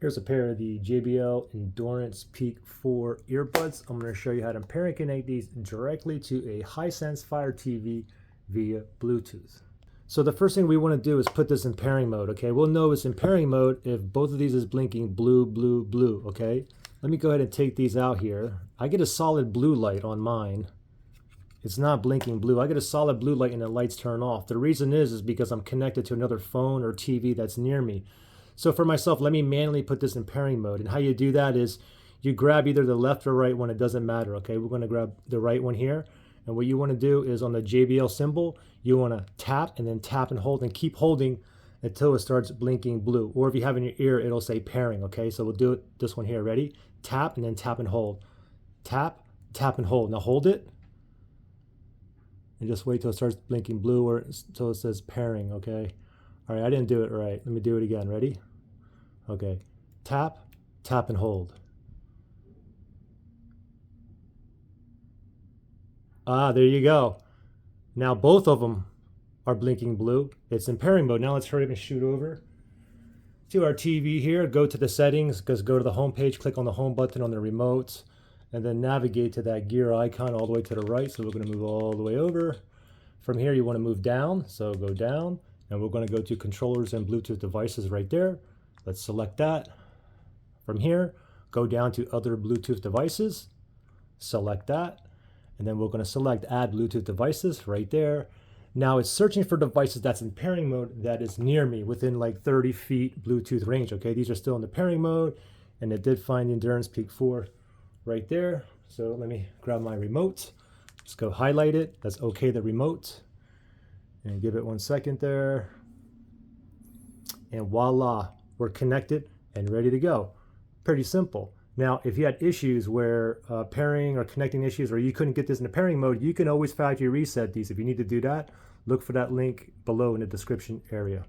Here's a pair of the JBL Endurance Peak 4 earbuds. I'm going to show you how to pair and connect these directly to a Hisense Fire TV via Bluetooth. So the first thing we want to do is put this in pairing mode, okay? We'll know it's in pairing mode if both of these is blinking blue, blue, blue, okay? Let me go ahead and take these out here. I get a solid blue light on mine. It's not blinking blue. I get a solid blue light and the lights turn off. The reason is because I'm connected to another phone or TV that's near me. So for myself, let me manually put this in pairing mode. And how you do that is you grab either the left or right one. It doesn't matter, okay? We're going to grab the right one here. And what you want to do is on the JBL symbol, you want to tap and then tap and hold and keep holding until it starts blinking blue. Or if you have in your ear, it'll say pairing, okay? So we'll do it this one here. Ready? Tap and then tap and hold. Tap, tap and hold. Now hold it. And just wait till it starts blinking blue or until it says pairing, okay? All right, I didn't do it right. Let me do it again. Ready? Okay. Tap, tap, and hold. Ah, there you go. Now both of them are blinking blue. It's in pairing mode. Now let's hurry up and shoot over to our TV here. Go to the settings, go to the home page, click on the home button on the remote, and then navigate to that gear icon all the way to the right. So we're going to move all the way over. From here, you want to move down. So go down, and we're going to go to controllers and Bluetooth devices right there. Let's select that. From here, go down to other Bluetooth devices, select that, and then we're going to select add Bluetooth devices right there. Now it's searching for devices that's in pairing mode that is near me within like 30 feet Bluetooth range. Okay, these are still in the pairing mode, and it did find the Endurance Peak 4 right there. So let me grab my remote. Let's go highlight it. That's okay, the remote. And give it 1 second there. And voila, we're connected and ready to go. Pretty simple. Now, if you had issues where pairing or connecting issues or you couldn't get this into pairing mode, you can always factory reset these. If you need to do that, look for that link below in the description area.